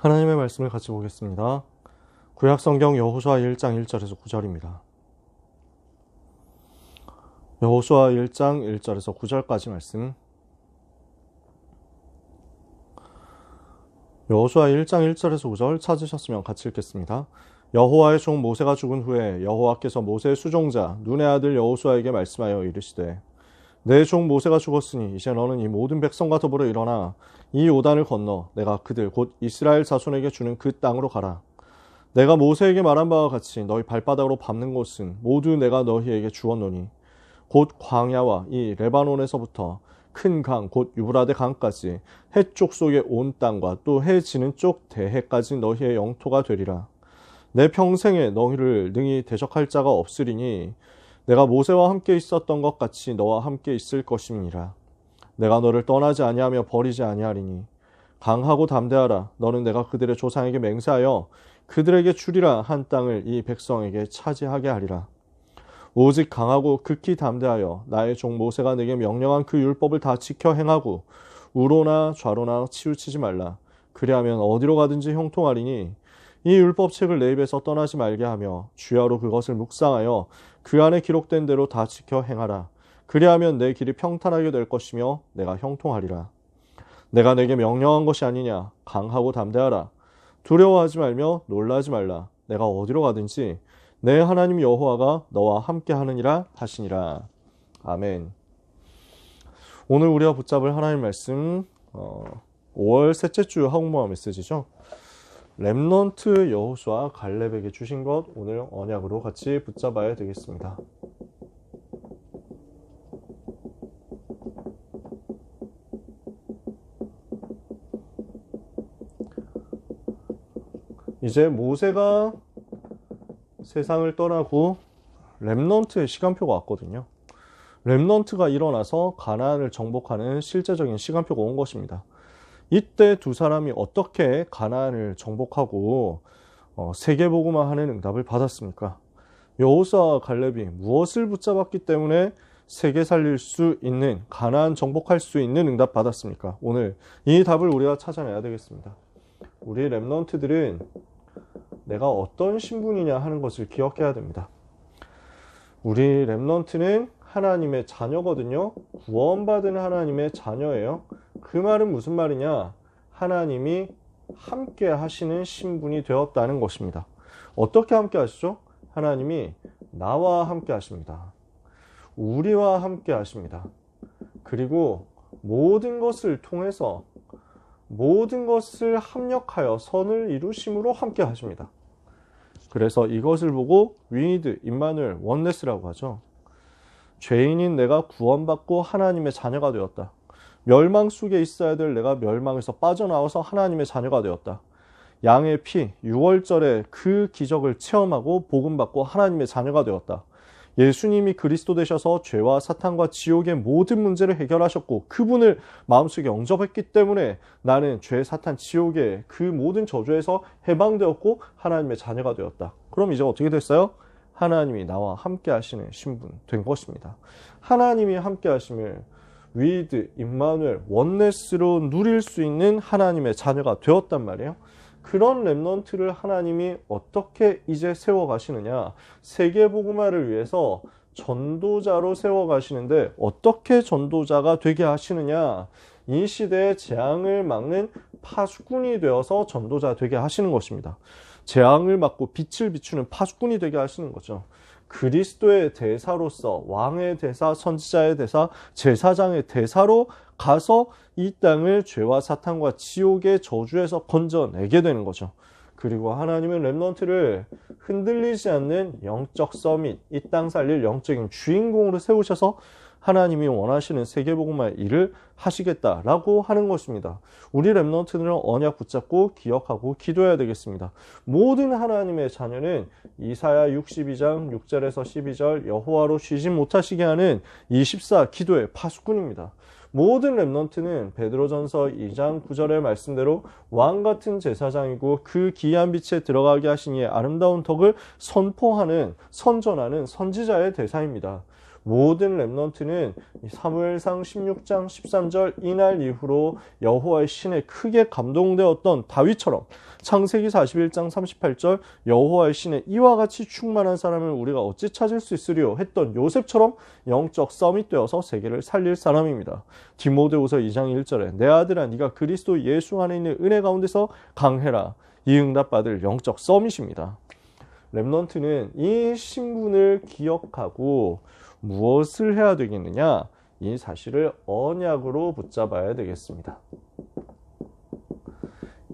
하나님의 말씀을 같이 보겠습니다. 구약성경 여호수아 1장 1절에서 9절입니다. 여호수아 1장 1절에서 9절까지 말씀. 여호수아 1장 1절에서 9절 찾으셨으면 같이 읽겠습니다. 여호와의 종 모세가 죽은 후에 여호와께서 모세의 수종자 눈의 아들 여호수아에게 말씀하여 이르시되 내 종 모세가 죽었으니 이제 너는 이 모든 백성과 더불어 일어나 이 요단을 건너 내가 그들 곧 이스라엘 자손에게 주는 그 땅으로 가라. 내가 모세에게 말한 바와 같이 너희 발바닥으로 밟는 곳은 모두 내가 너희에게 주었노니 곧 광야와 이 레바논에서부터 큰 강 곧 유브라데 강까지 해쪽 속의 온 땅과 또 해 지는 쪽 대해까지 너희의 영토가 되리라. 내 평생에 너희를 능히 대적할 자가 없으리니 내가 모세와 함께 있었던 것 같이 너와 함께 있을 것임이니라. 내가 너를 떠나지 아니하며 버리지 아니하리니 강하고 담대하라. 너는 내가 그들의 조상에게 맹세하여 그들에게 주리라 한 땅을 이 백성에게 차지하게 하리라. 오직 강하고 극히 담대하여 나의 종 모세가 내게 명령한 그 율법을 다 지켜 행하고 우로나 좌로나 치우치지 말라. 그리하면 어디로 가든지 형통하리니 이 율법책을 내 입에서 떠나지 말게 하며 주야로 그것을 묵상하여 그 안에 기록된 대로 다 지켜 행하라. 그리하면 내 길이 평탄하게 될 것이며 내가 형통하리라. 내가 내게 명령한 것이 아니냐. 강하고 담대하라. 두려워하지 말며 놀라지 말라. 내가 어디로 가든지 내 하나님 여호와가 너와 함께 하느니라 하시니라. 아멘. 오늘 우리가 붙잡을 하나님 말씀 5월 셋째 주 한국말 메시지죠. 렘넌트 여호수아 갈렙에게 주신 것 오늘 언약으로 같이 붙잡아야 되겠습니다. 이제 모세가 세상을 떠나고 렘넌트의 시간표가 왔거든요. 렘넌트가 일어나서 가나안을 정복하는 실제적인 시간표가 온 것입니다. 이때 두 사람이 어떻게 가나안을 정복하고 세계복음화 하는 응답을 받았습니까? 여호수아와 갈렙이 무엇을 붙잡았기 때문에 세계 살릴 수 있는, 가나안 정복할 수 있는 응답 받았습니까? 오늘 이 답을 우리가 찾아내야 되겠습니다. 우리 렘넌트들은 내가 어떤 신분이냐 하는 것을 기억해야 됩니다. 우리 렘넌트는 하나님의 자녀거든요. 구원받은 하나님의 자녀예요. 그 말은 무슨 말이냐? 하나님이 함께 하시는 신분이 되었다는 것입니다. 어떻게 함께 하시죠? 하나님이 나와 함께 하십니다. 우리와 함께 하십니다. 그리고 모든 것을 통해서 모든 것을 합력하여 선을 이루심으로 함께 하십니다. 그래서 이것을 보고 위드, 임마누엘, 원네스라고 하죠. 죄인인 내가 구원받고 하나님의 자녀가 되었다. 멸망 속에 있어야 될 내가 멸망에서 빠져나와서 하나님의 자녀가 되었다. 양의 피, 6월절에 그 기적을 체험하고 복음받고 하나님의 자녀가 되었다. 예수님이 그리스도 되셔서 죄와 사탄과 지옥의 모든 문제를 해결하셨고 그분을 마음속에 영접했기 때문에 나는 죄, 사탄, 지옥의 그 모든 저주에서 해방되었고 하나님의 자녀가 되었다. 그럼 이제 어떻게 됐어요? 하나님이 나와 함께 하시는 신분 된 것입니다. 하나님이 함께 하심을 위드, 임마누엘, 원네스로 누릴 수 있는 하나님의 자녀가 되었단 말이에요. 그런 렘넌트를 하나님이 어떻게 이제 세워가시느냐. 세계복음화를 위해서 전도자로 세워가시는데 어떻게 전도자가 되게 하시느냐. 이 시대의 재앙을 막는 파수꾼이 되어서 전도자 되게 하시는 것입니다. 재앙을 막고 빛을 비추는 파수꾼이 되게 하시는 거죠. 그리스도의 대사로서 왕의 대사, 선지자의 대사, 제사장의 대사로 가서 이 땅을 죄와 사탄과 지옥의 저주에서 건져내게 되는 거죠. 그리고 하나님은 렘넌트를 흔들리지 않는 영적 서밋, 이 땅 살릴 영적인 주인공으로 세우셔서 하나님이 원하시는 세계복음화의 일을 하시겠다라고 하는 것입니다. 우리 렘넌트들은 언약 붙잡고 기억하고 기도해야 되겠습니다. 모든 하나님의 자녀는 이사야 62장 6절에서 12절 여호와로 쉬지 못하시게 하는 24 기도의 파수꾼입니다. 모든 렘넌트는 베드로전서 2장 9절의 말씀대로 왕같은 제사장이고 그 기이한 빛에 들어가게 하신 이의 아름다운 덕을 선포하는, 선전하는 선지자의 대사입니다. 모든 렘넌트는 사무엘상 16장 13절 이날 이후로 여호와의 신에 크게 감동되었던 다윗처럼 창세기 41장 38절 여호와의 신에 이와 같이 충만한 사람을 우리가 어찌 찾을 수 있으리요 했던 요셉처럼 영적 서밋 되어서 세계를 살릴 사람입니다. 디모데후서 2장 1절에 내 아들아 네가 그리스도 예수 안에 있는 은혜 가운데서 강해라. 이 응답받을 영적 서밋입니다. 렘넌트는 이 신분을 기억하고 무엇을 해야 되겠느냐? 이 사실을 언약으로 붙잡아야 되겠습니다.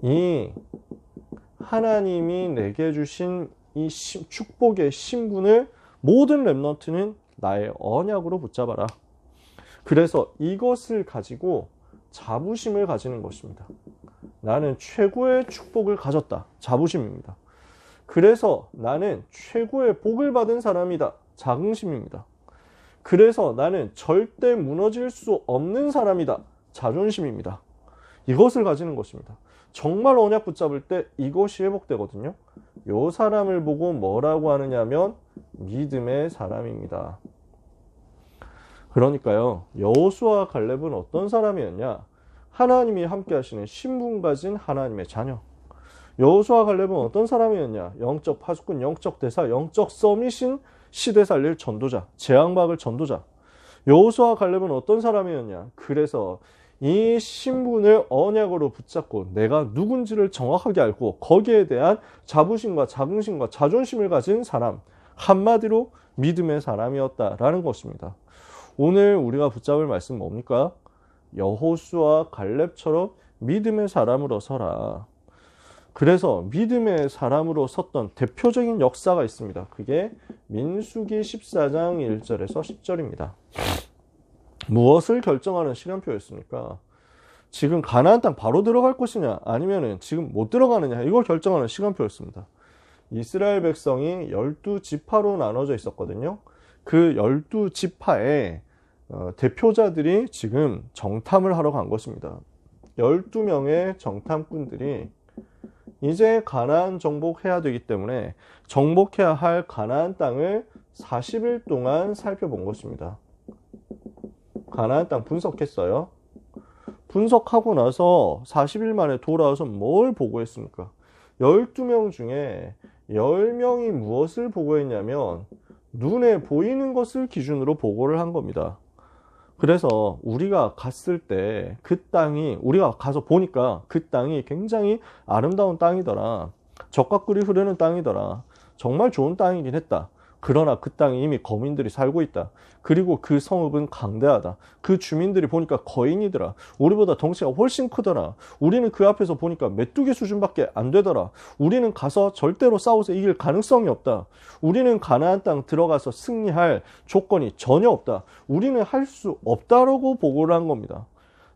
이 하나님이 내게 주신 이 축복의 신분을 모든 렘넌트는 나의 언약으로 붙잡아라. 그래서 이것을 가지고 자부심을 가지는 것입니다. 나는 최고의 축복을 가졌다. 자부심입니다. 그래서 나는 최고의 복을 받은 사람이다. 자긍심입니다. 그래서 나는 절대 무너질 수 없는 사람이다. 자존심입니다. 이것을 가지는 것입니다. 정말 언약 붙잡을 때 이것이 회복되거든요. 이 사람을 보고 뭐라고 하느냐 하면 믿음의 사람입니다. 그러니까요. 여호수아와 갈렙은 어떤 사람이었냐? 하나님이 함께 하시는 신분 가진 하나님의 자녀. 여호수아와 갈렙은 어떤 사람이었냐? 영적 파수꾼, 영적 대사, 영적 서밋인 시대 살릴 전도자, 재앙박을 전도자. 여호수아와 갈렙은 어떤 사람이었냐? 그래서 이 신분을 언약으로 붙잡고 내가 누군지를 정확하게 알고 거기에 대한 자부심과 자긍심과 자존심을 가진 사람. 한마디로 믿음의 사람이었다라는 것입니다. 오늘 우리가 붙잡을 말씀 뭡니까? 여호수아와 갈렙처럼 믿음의 사람으로 서라. 그래서 믿음의 사람으로 섰던 대표적인 역사가 있습니다. 그게 민수기 14장 1절에서 10절입니다. 무엇을 결정하는 시간표였습니까? 지금 가나안 땅 바로 들어갈 것이냐 아니면 지금 못 들어가느냐 이걸 결정하는 시간표였습니다. 이스라엘 백성이 12지파로 나눠져 있었거든요. 그 12지파에 대표자들이 지금 정탐을 하러 간 것입니다. 12명의 정탐꾼들이 이제 가나안 정복해야 되기 때문에 정복해야 할 가나안 땅을 40일 동안 살펴본 것입니다. 가나안 땅 분석했어요. 분석하고 나서 40일 만에 돌아와서 뭘 보고했습니까? 12명 중에 10명이 무엇을 보고했냐면 눈에 보이는 것을 기준으로 보고를 한 겁니다. 그래서 우리가 갔을 때 그 땅이 우리가 가서 보니까 그 땅이 굉장히 아름다운 땅이더라. 젖과 꿀이 흐르는 땅이더라. 정말 좋은 땅이긴 했다. 그러나 그 땅에 이미 거민들이 살고 있다. 그리고 그 성읍은 강대하다. 그 주민들이 보니까 거인이더라. 우리보다 덩치가 훨씬 크더라. 우리는 그 앞에서 보니까 메뚜기 수준밖에 안 되더라. 우리는 가서 절대로 싸워서 이길 가능성이 없다. 우리는 가나안 땅 들어가서 승리할 조건이 전혀 없다. 우리는 할 수 없다라고 보고를 한 겁니다.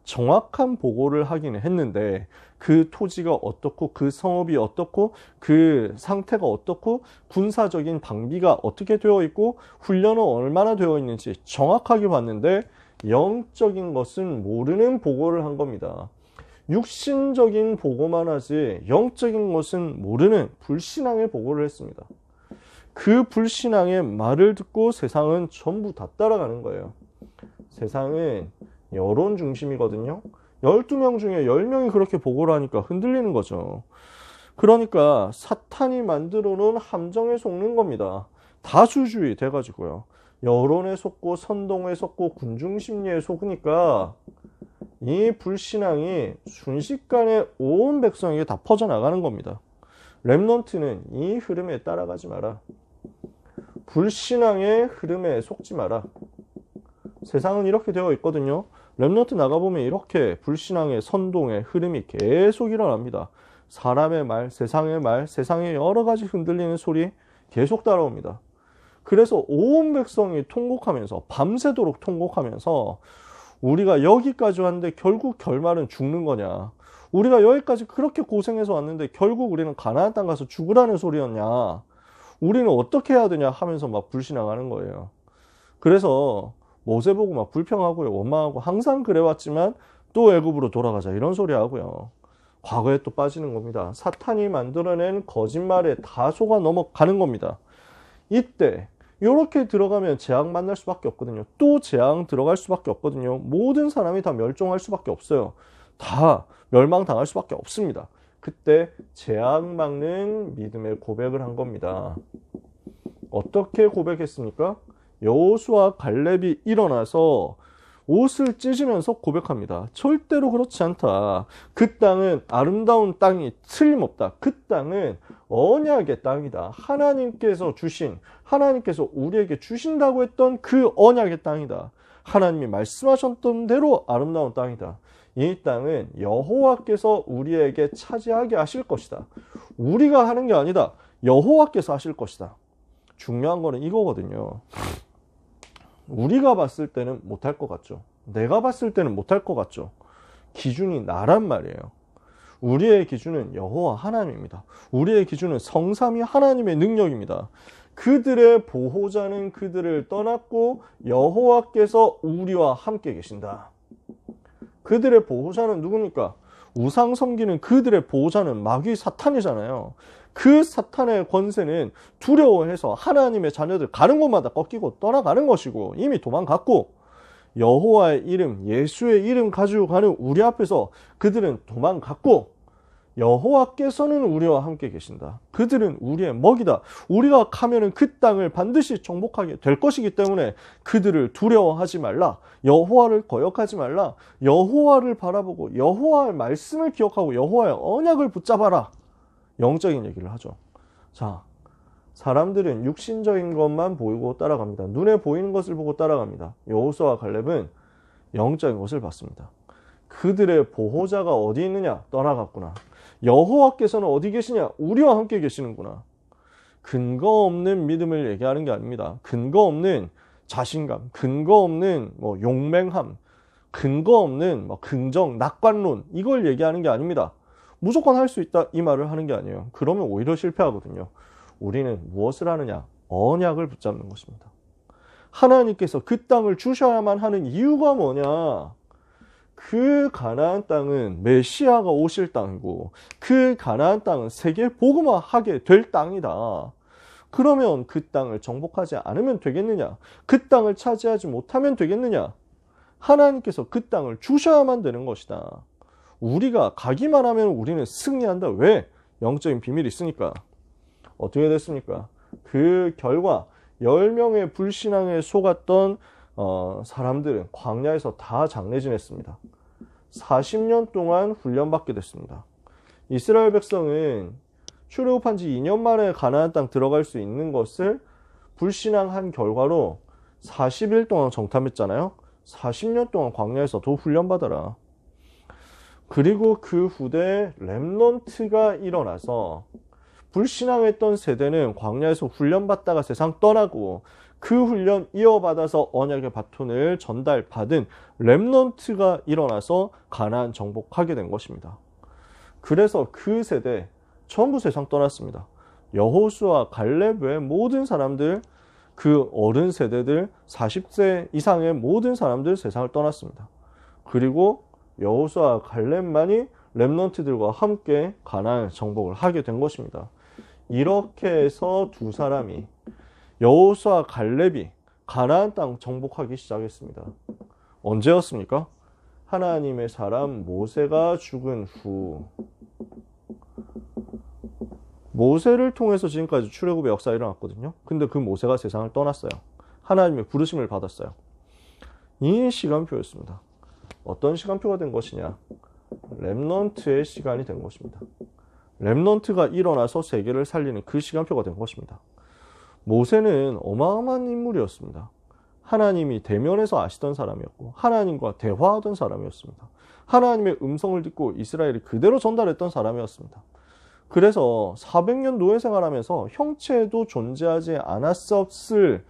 정확한 보고를 하기는 했는데 그 토지가 어떻고 그 성읍이 어떻고 그 상태가 어떻고 군사적인 방비가 어떻게 되어 있고 훈련은 얼마나 되어 있는지 정확하게 봤는데 영적인 것은 모르는 보고를 한 겁니다. 육신적인 보고만 하지 영적인 것은 모르는 불신앙의 보고를 했습니다. 그 불신앙의 말을 듣고 세상은 전부 다 따라가는 거예요. 세상은 여론 중심이거든요. 12명 중에 10명이 그렇게 보고를 하니까 흔들리는 거죠. 그러니까 사탄이 만들어 놓은 함정에 속는 겁니다. 다수주의 돼가지고요. 여론에 속고 선동에 속고 군중심리에 속으니까 이 불신앙이 순식간에 온 백성에게 다 퍼져나가는 겁니다. 렘넌트는 이 흐름에 따라가지 마라. 불신앙의 흐름에 속지 마라. 세상은 이렇게 되어 있거든요. 렘넌트 나가보면 이렇게 불신앙의 선동의 흐름이 계속 일어납니다. 사람의 말, 세상의 여러 가지 흔들리는 소리 계속 따라옵니다. 그래서 온 백성이 통곡하면서 밤새도록 통곡하면서 우리가 여기까지 왔는데 결국 결말은 죽는 거냐. 우리가 여기까지 그렇게 고생해서 왔는데 결국 우리는 가나안 땅 가서 죽으라는 소리였냐. 우리는 어떻게 해야 되냐 하면서 막 불신앙하는 거예요. 그래서 모세 보고 막 불평하고요, 원망하고 항상 그래왔지만 또 애굽으로 돌아가자 이런 소리 하고요. 과거에 또 빠지는 겁니다. 사탄이 만들어낸 거짓말에 다 속아 넘어가는 겁니다. 이때 이렇게 들어가면 재앙 만날 수밖에 없거든요. 또 재앙 들어갈 수밖에 없거든요. 모든 사람이 다 멸종할 수밖에 없어요. 다 멸망당할 수밖에 없습니다. 그때 재앙 막는 믿음의 고백을 한 겁니다. 어떻게 고백했습니까? 여호수아 갈렙이 일어나서 옷을 찢으면서 고백합니다. 절대로 그렇지 않다. 그 땅은 아름다운 땅이 틀림없다. 그 땅은 언약의 땅이다. 하나님께서 우리에게 주신다고 했던 그 언약의 땅이다. 하나님이 말씀하셨던 대로 아름다운 땅이다. 이 땅은 여호와께서 우리에게 차지하게 하실 것이다. 우리가 하는 게 아니다. 여호와께서 하실 것이다. 중요한 거는 이거거든요. 우리가 봤을 때는 못할 것 같죠. 내가 봤을 때는 못할 것 같죠. 기준이 나란 말이에요. 우리의 기준은 여호와 하나님입니다. 우리의 기준은 성삼위 하나님의 능력입니다. 그들의 보호자는 그들을 떠났고 여호와께서 우리와 함께 계신다. 그들의 보호자는 누굽니까? 우상 섬기는 그들의 보호자는 마귀 사탄이잖아요. 그 사탄의 권세는 두려워해서 하나님의 자녀들 가는 곳마다 꺾이고 떠나가는 것이고 이미 도망갔고, 여호와의 이름, 예수의 이름 가지고 가는 우리 앞에서 그들은 도망갔고, 여호와께서는 우리와 함께 계신다. 그들은 우리의 먹이다. 우리가 가면은 그 땅을 반드시 정복하게 될 것이기 때문에 그들을 두려워하지 말라. 여호와를 거역하지 말라. 여호와를 바라보고 여호와의 말씀을 기억하고 여호와의 언약을 붙잡아라. 영적인 얘기를 하죠. 자, 사람들은 육신적인 것만 보이고 따라갑니다. 눈에 보이는 것을 보고 따라갑니다. 여호수아와 갈렙은 영적인 것을 봤습니다. 그들의 보호자가 어디 있느냐? 떠나갔구나. 여호와께서는 어디 계시냐? 우리와 함께 계시는구나. 근거 없는 믿음을 얘기하는 게 아닙니다. 근거 없는 자신감, 근거 없는 용맹함, 근거 없는 긍정, 낙관론, 이걸 얘기하는 게 아닙니다. 무조건 할 수 있다 이 말을 하는 게 아니에요. 그러면 오히려 실패하거든요. 우리는 무엇을 하느냐? 언약을 붙잡는 것입니다. 하나님께서 그 땅을 주셔야만 하는 이유가 뭐냐? 그 가나안 땅은 메시아가 오실 땅이고 그 가나안 땅은 세계 복음화하게 될 땅이다. 그러면 그 땅을 정복하지 않으면 되겠느냐? 그 땅을 차지하지 못하면 되겠느냐? 하나님께서 그 땅을 주셔야만 되는 것이다. 우리가 가기만 하면 우리는 승리한다. 왜? 영적인 비밀이 있으니까. 어떻게 됐습니까? 그 결과 10명의 불신앙에 속았던 사람들은 광야에서 다 장례 지냈습니다. 40년 동안 훈련받게 됐습니다. 이스라엘 백성은 출애굽한 지 2년 만에 가나안 땅 들어갈 수 있는 것을 불신앙한 결과로 40일 동안 정탐했잖아요. 40년 동안 광야에서 더 훈련받아라. 그리고 그 후대에 렘넌트가 일어나서 불신앙했던 세대는 광야에서 훈련받다가 세상 떠나고 그 훈련 이어받아서 언약의 바톤을 전달받은 렘넌트가 일어나서 가나안 정복하게 된 것입니다. 그래서 그 세대 전부 세상 떠났습니다. 여호수아, 갈렙 외 모든 사람들, 그 어른 세대들 40세 이상의 모든 사람들 세상을 떠났습니다. 그리고 여호수아, 갈렙만이 렘넌트들과 함께 가나안 정복을 하게 된 것입니다. 이렇게 해서 두 사람이 여호수아, 갈렙이 가나안 땅 정복하기 시작했습니다. 언제였습니까? 하나님의 사람 모세가 죽은 후. 모세를 통해서 지금까지 출애굽의 역사가 일어났거든요. 근데 그 모세가 세상을 떠났어요. 하나님의 부르심을 받았어요. 이 시간표였습니다. 어떤 시간표가 된 것이냐? 렘넌트의 시간이 된 것입니다. 렘넌트가 일어나서 세계를 살리는 그 시간표가 된 것입니다. 모세는 어마어마한 인물이었습니다. 하나님이 대면에서 아시던 사람이었고 하나님과 대화하던 사람이었습니다. 하나님의 음성을 듣고 이스라엘이 그대로 전달했던 사람이었습니다. 그래서 400년 노예 생활하면서 형체도 존재하지 않았었을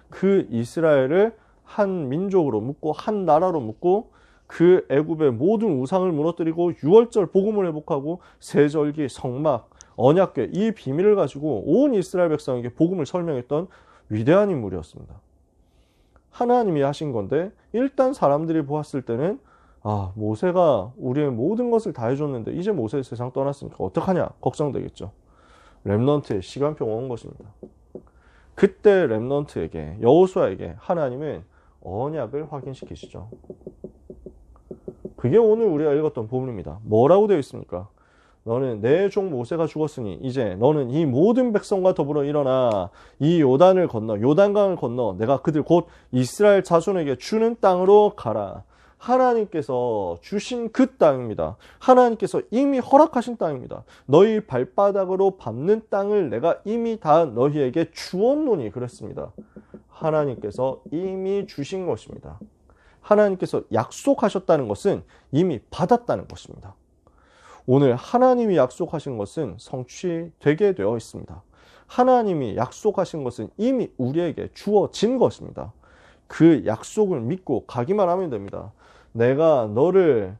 그 이스라엘을 한 민족으로 묶고 한 나라로 묶고 그 애굽의 모든 우상을 무너뜨리고 6월절 복음을 회복하고 세절기, 성막, 언약궤 이 비밀을 가지고 온 이스라엘 백성에게 복음을 설명했던 위대한 인물이었습니다. 하나님이 하신 건데 일단 사람들이 보았을 때는 모세가 우리의 모든 것을 다 해줬는데 이제 모세 세상 떠났으니까 어떡하냐 걱정되겠죠. 렘넌트의 시간표가 온 것입니다. 그때 렘넌트에게, 여호수아에게 하나님은 언약을 확인시키시죠. 그게 오늘 우리가 읽었던 본문입니다. 뭐라고 되어 있습니까? 너는 내 종 모세가 죽었으니 이제 너는 이 모든 백성과 더불어 일어나 이 요단을 건너, 요단강을 건너 내가 그들 곧 이스라엘 자손에게 주는 땅으로 가라. 하나님께서 주신 그 땅입니다. 하나님께서 이미 허락하신 땅입니다. 너희 발바닥으로 밟는 땅을 내가 이미 다 너희에게 주었노니 그랬습니다. 하나님께서 이미 주신 것입니다. 하나님께서 약속하셨다는 것은 이미 받았다는 것입니다. 오늘 하나님이 약속하신 것은 성취되게 되어 있습니다. 하나님이 약속하신 것은 이미 우리에게 주어진 것입니다. 그 약속을 믿고 가기만 하면 됩니다. 내가 너와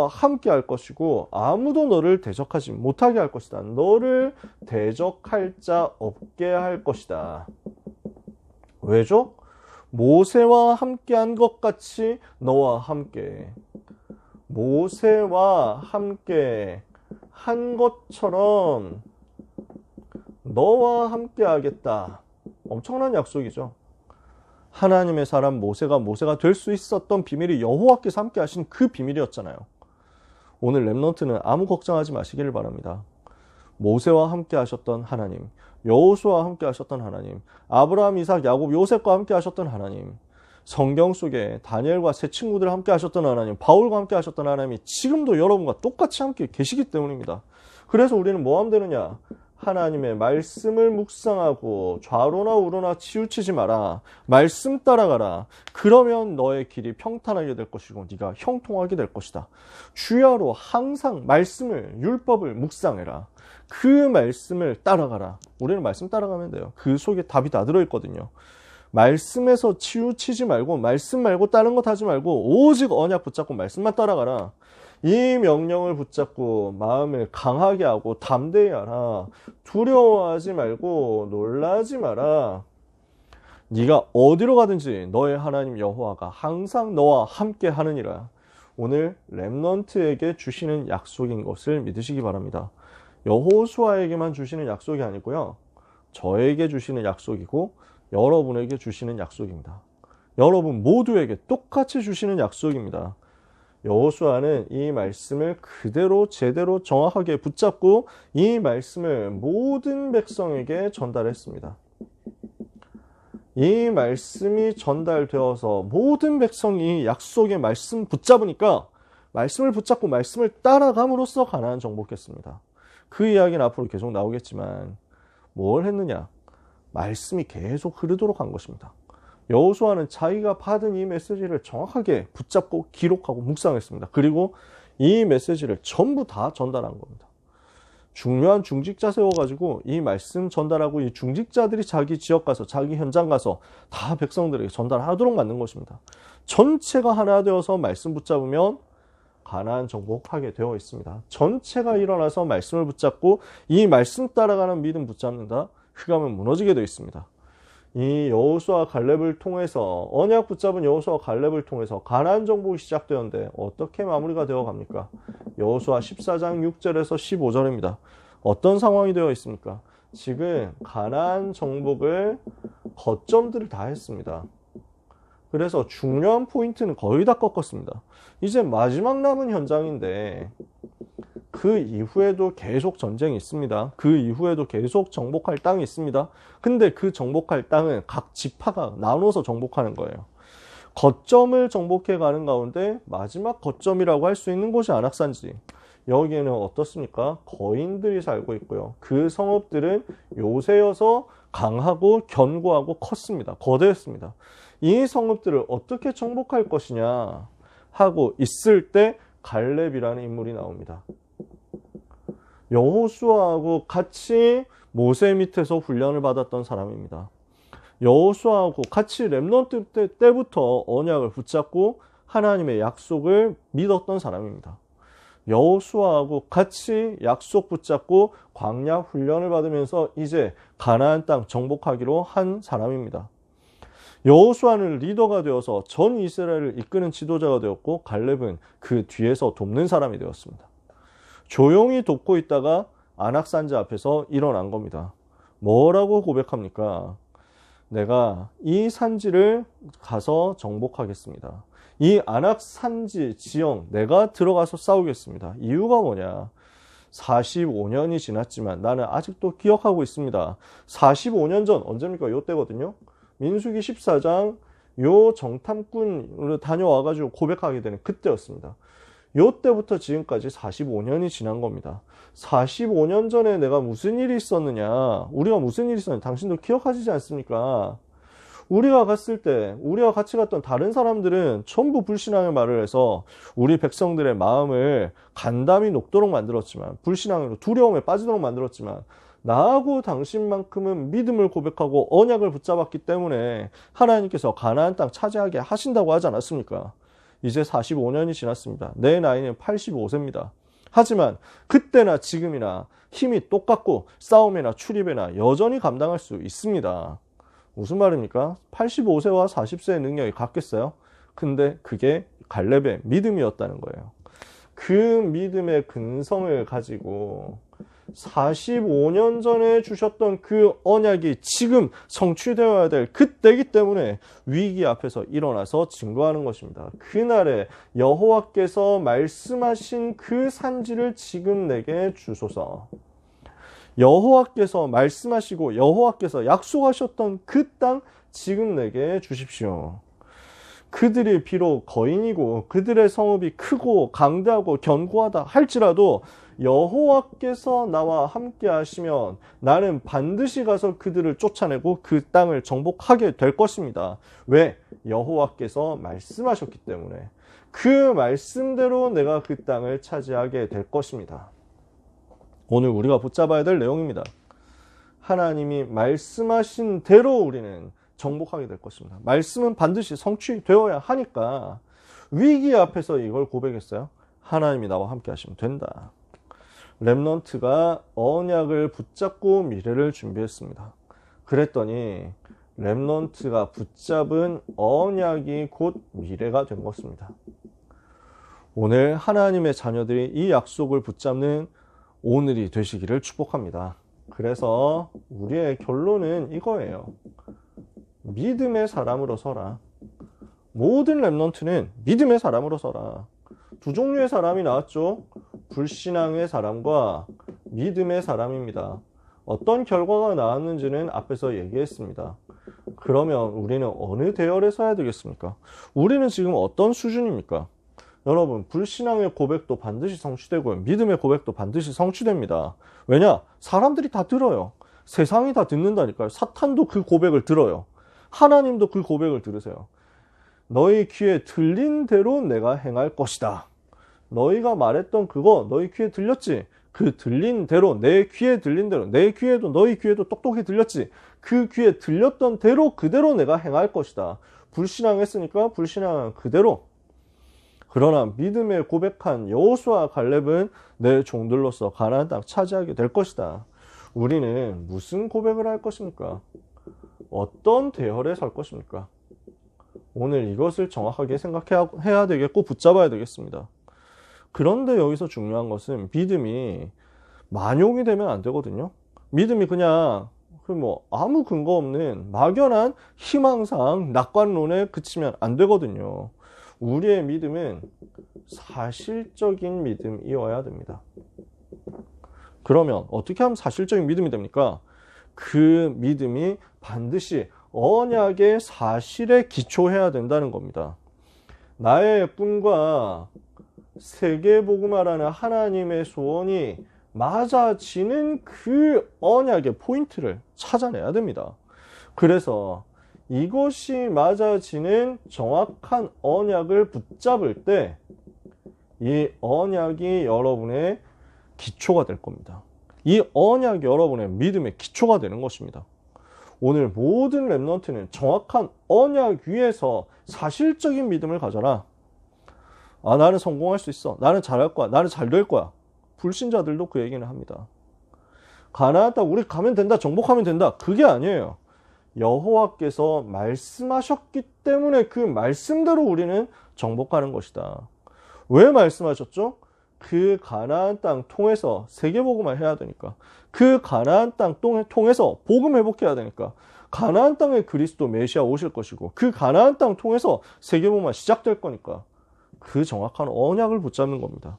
함께 할 것이고 아무도 너를 대적하지 못하게 할 것이다. 너를 대적할 자 없게 할 것이다. 왜죠? 모세와 함께 한 것 같이 너와 함께, 모세와 함께 한 것처럼 너와 함께 하겠다. 엄청난 약속이죠. 하나님의 사람 모세가 될 수 있었던 비밀이 여호와께서 함께 하신 그 비밀이었잖아요. 오늘 렘넌트는 아무 걱정하지 마시기를 바랍니다. 모세와 함께 하셨던 하나님, 여호수아와 함께 하셨던 하나님, 아브라함, 이삭, 야곱, 요셉과 함께 하셨던 하나님, 성경 속에 다니엘과 세 친구들 함께 하셨던 하나님, 바울과 함께 하셨던 하나님이 지금도 여러분과 똑같이 함께 계시기 때문입니다. 그래서 우리는 뭐 하면 되느냐? 하나님의 말씀을 묵상하고 좌로나 우로나 치우치지 마라. 말씀 따라가라. 그러면 너의 길이 평탄하게 될 것이고 네가 형통하게 될 것이다. 주야로 항상 말씀을, 율법을 묵상해라. 그 말씀을 따라가라. 우리는 말씀 따라가면 돼요. 그 속에 답이 다 들어있거든요. 말씀에서 치우치지 말고, 말씀 말고 다른 것 하지 말고 오직 언약 붙잡고 말씀만 따라가라. 이 명령을 붙잡고 마음을 강하게 하고 담대히 하라. 두려워하지 말고 놀라지 마라. 네가 어디로 가든지 너의 하나님 여호와가 항상 너와 함께 하느니라. 오늘 렘넌트에게 주시는 약속인 것을 믿으시기 바랍니다. 여호수아에게만 주시는 약속이 아니고요. 저에게 주시는 약속이고 여러분에게 주시는 약속입니다. 여러분 모두에게 똑같이 주시는 약속입니다. 여호수아는 이 말씀을 그대로 제대로 정확하게 붙잡고 이 말씀을 모든 백성에게 전달했습니다. 이 말씀이 전달되어서 모든 백성이 약속의 말씀 붙잡으니까 말씀을 붙잡고 말씀을 따라감으로써 가나안 정복했습니다. 그 이야기는 앞으로 계속 나오겠지만 뭘 했느냐? 말씀이 계속 흐르도록 한 것입니다. 여호수아는 자기가 받은 이 메시지를 정확하게 붙잡고 기록하고 묵상했습니다. 그리고 이 메시지를 전부 다 전달한 겁니다. 중요한 중직자 세워가지고 이 말씀 전달하고 이 중직자들이 자기 지역 가서 자기 현장 가서 다 백성들에게 전달하도록 만든 것입니다. 전체가 하나 되어서 말씀 붙잡으면 가나안 정복하게 되어 있습니다. 전체가 일어나서 말씀을 붙잡고 이 말씀 따라가는 믿음 붙잡는다. 흑암은 무너지게 되어 있습니다. 이 여호수아 갈렙을 통해서 언약 붙잡은 여호수아 갈렙을 통해서 가나안 정복이 시작되었는데 어떻게 마무리가 되어 갑니까? 여호수아 14장 6절에서 15절입니다. 어떤 상황이 되어 있습니까? 지금 가나안 정복을 거점들을 다 했습니다. 그래서 중요한 포인트는 거의 다 꺾었습니다. 이제 마지막 남은 현장인데 그 이후에도 계속 전쟁이 있습니다. 그 이후에도 계속 정복할 땅이 있습니다. 근데 그 정복할 땅은 각 지파가 나눠서 정복하는 거예요. 거점을 정복해 가는 가운데 마지막 거점이라고 할 수 있는 곳이 안악산지. 여기에는 어떻습니까? 거인들이 살고 있고요. 그 성읍들은 요새여서 강하고 견고하고 컸습니다. 거대했습니다. 이 성읍들을 어떻게 정복할 것이냐 하고 있을 때 갈렙이라는 인물이 나옵니다. 여호수아하고 같이 모세 밑에서 훈련을 받았던 사람입니다. 여호수아하고 같이 렘넌트 때부터 언약을 붙잡고 하나님의 약속을 믿었던 사람입니다. 여호수아하고 같이 약속 붙잡고 광야 훈련을 받으면서 이제 가나안 땅 정복하기로 한 사람입니다. 여호수아는 리더가 되어서 전 이스라엘을 이끄는 지도자가 되었고 갈렙은 그 뒤에서 돕는 사람이 되었습니다. 조용히 돕고 있다가 안악산지 앞에서 일어난 겁니다. 뭐라고 고백합니까? 내가 이 산지를 가서 정복하겠습니다. 이 안악 산지 지형 내가 들어가서 싸우겠습니다. 이유가 뭐냐? 45년이 지났지만 나는 아직도 기억하고 있습니다. 45년 전 언제입니까? 요때거든요. 민수기 14장 요 정탐꾼으로 다녀와가지고 고백하게 되는 그때였습니다. 요때부터 지금까지 45년이 지난 겁니다. 45년 전에 내가 무슨 일이 있었느냐, 우리가 무슨 일이 있었느냐, 당신도 기억하시지 않습니까? 우리가 갔을 때, 우리가 같이 갔던 다른 사람들은 전부 불신앙의 말을 해서 우리 백성들의 마음을 간담이 녹도록 만들었지만, 불신앙으로 두려움에 빠지도록 만들었지만, 나하고 당신만큼은 믿음을 고백하고 언약을 붙잡았기 때문에 하나님께서 가나안 땅 차지하게 하신다고 하지 않았습니까? 이제 45년이 지났습니다. 내 나이는 85세입니다. 하지만 그때나 지금이나 힘이 똑같고 싸움이나 출입이나 여전히 감당할 수 있습니다. 무슨 말입니까? 85세와 40세의 능력이 같겠어요? 근데 그게 갈렙의 믿음이었다는 거예요. 그 믿음의 근성을 가지고 45년 전에 주셨던 그 언약이 지금 성취되어야 될 그때이기 때문에 위기 앞에서 일어나서 증거하는 것입니다. 그날에 여호와께서 말씀하신 그 산지를 지금 내게 주소서. 여호와께서 말씀하시고 여호와께서 약속하셨던 그 땅 지금 내게 주십시오. 그들이 비록 거인이고 그들의 성읍이 크고 강대하고 견고하다 할지라도 여호와께서 나와 함께 하시면 나는 반드시 가서 그들을 쫓아내고 그 땅을 정복하게 될 것입니다. 왜? 여호와께서 말씀하셨기 때문에. 그 말씀대로 내가 그 땅을 차지하게 될 것입니다. 오늘 우리가 붙잡아야 될 내용입니다. 하나님이 말씀하신 대로 우리는 정복하게 될 것입니다. 말씀은 반드시 성취되어야 하니까 위기 앞에서 이걸 고백했어요. 하나님이 나와 함께 하시면 된다. 렘넌트가 언약을 붙잡고 미래를 준비했습니다. 그랬더니 렘넌트가 붙잡은 언약이 곧 미래가 된 것입니다. 오늘 하나님의 자녀들이 이 약속을 붙잡는 오늘이 되시기를 축복합니다. 그래서 우리의 결론은 이거예요. 믿음의 사람으로 서라. 모든 렘넌트는 믿음의 사람으로 서라. 두 종류의 사람이 나왔죠. 불신앙의 사람과 믿음의 사람입니다. 어떤 결과가 나왔는지는 앞에서 얘기했습니다. 그러면 우리는 어느 대열에 서야 되겠습니까? 우리는 지금 어떤 수준입니까? 여러분, 불신앙의 고백도 반드시 성취되고요. 믿음의 고백도 반드시 성취됩니다. 왜냐? 사람들이 다 들어요. 세상이 다 듣는다니까요. 사탄도 그 고백을 들어요. 하나님도 그 고백을 들으세요. 너희 귀에 들린 대로 내가 행할 것이다. 너희가 말했던 그거 너희 귀에 들렸지? 그 들린 대로, 내 귀에 들린 대로, 내 귀에도 너희 귀에도 똑똑히 들렸지? 그 귀에 들렸던 대로 그대로 내가 행할 것이다. 불신앙했으니까 불신앙한 그대로. 그러나 믿음에 고백한 여호수아와 갈렙은 내 종들로서 가나안 땅 차지하게 될 것이다. 우리는 무슨 고백을 할 것입니까? 어떤 대열에 설 것입니까? 오늘 이것을 정확하게 생각해야 되겠고 붙잡아야 되겠습니다. 그런데 여기서 중요한 것은 믿음이 만용이 되면 안 되거든요. 믿음이 그냥 아무 근거 없는 막연한 희망상 낙관론에 그치면 안 되거든요. 우리의 믿음은 사실적인 믿음이어야 됩니다. 그러면 어떻게 하면 사실적인 믿음이 됩니까? 그 믿음이 반드시 언약의 사실에 기초해야 된다는 겁니다. 나의 꿈과 세계복음화라는 하나님의 소원이 맞아지는 그 언약의 포인트를 찾아내야 됩니다. 그래서 이것이 맞아지는 정확한 언약을 붙잡을 때 이 언약이 여러분의 기초가 될 겁니다. 이 언약이 여러분의 믿음의 기초가 되는 것입니다. 오늘 모든 렘넌트는 정확한 언약 위에서 사실적인 믿음을 가져라. 아, 나는 성공할 수 있어. 나는 잘할 거야. 나는 잘 될 거야. 불신자들도 그 얘기는 합니다. 가나안 땅 우리 가면 된다. 정복하면 된다. 그게 아니에요. 여호와께서 말씀하셨기 때문에 그 말씀대로 우리는 정복하는 것이다. 왜 말씀하셨죠? 그 가나안 땅 통해서 세계복음을 해야 되니까, 그 가나안 땅 통해서 복음 회복해야 되니까, 가나안 땅에 그리스도 메시아 오실 것이고, 그 가나안 땅 통해서 세계복음만 시작될 거니까 그 정확한 언약을 붙잡는 겁니다.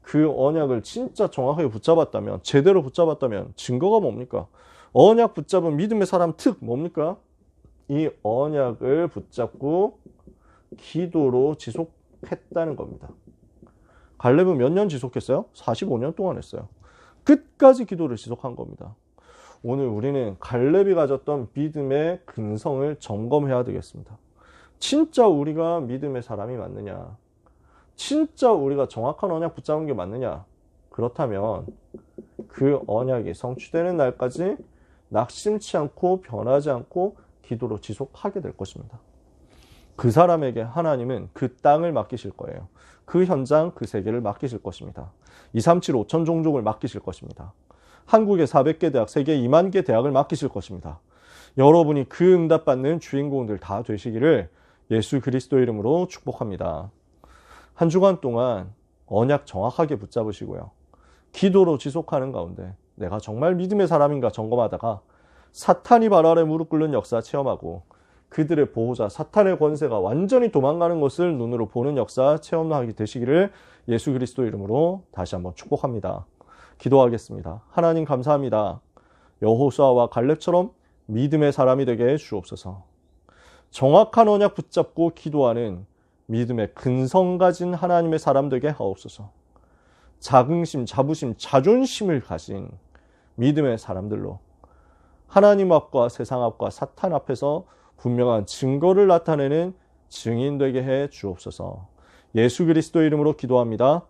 그 언약을 진짜 정확하게 붙잡았다면, 제대로 붙잡았다면 증거가 뭡니까? 언약 붙잡은 믿음의 사람 특 뭡니까? 이 언약을 붙잡고 기도로 지속했다는 겁니다. 갈렙은 몇 년 지속했어요? 45년 동안 했어요. 끝까지 기도를 지속한 겁니다. 오늘 우리는 갈렙이 가졌던 믿음의 근성을 점검해야 되겠습니다. 진짜 우리가 믿음의 사람이 맞느냐? 진짜 우리가 정확한 언약 붙잡은 게 맞느냐? 그렇다면 그 언약이 성취되는 날까지 낙심치 않고 변하지 않고 기도로 지속하게 될 것입니다. 그 사람에게 하나님은 그 땅을 맡기실 거예요. 그 현장, 그 세계를 맡기실 것입니다. 237 5천 종족을 맡기실 것입니다. 한국의 400개 대학, 세계 2만 개 대학을 맡기실 것입니다. 여러분이 그 응답받는 주인공들 다 되시기를 예수 그리스도 이름으로 축복합니다. 한 주간 동안 언약 정확하게 붙잡으시고요. 기도로 지속하는 가운데 내가 정말 믿음의 사람인가 점검하다가 사탄이 발 아래 무릎 꿇는 역사 체험하고 그들의 보호자 사탄의 권세가 완전히 도망가는 것을 눈으로 보는 역사 체험하게 되시기를 예수 그리스도 이름으로 다시 한번 축복합니다. 기도하겠습니다. 하나님 감사합니다. 여호수아와 갈렙처럼 믿음의 사람이 되게 해 주옵소서. 정확한 언약 붙잡고 기도하는 믿음의 근성 가진 하나님의 사람 되게 하옵소서. 자긍심, 자부심, 자존심을 가진 믿음의 사람들로 하나님 앞과 세상 앞과 사탄 앞에서 분명한 증거를 나타내는 증인 되게 해 주옵소서. 예수 그리스도 이름으로 기도합니다.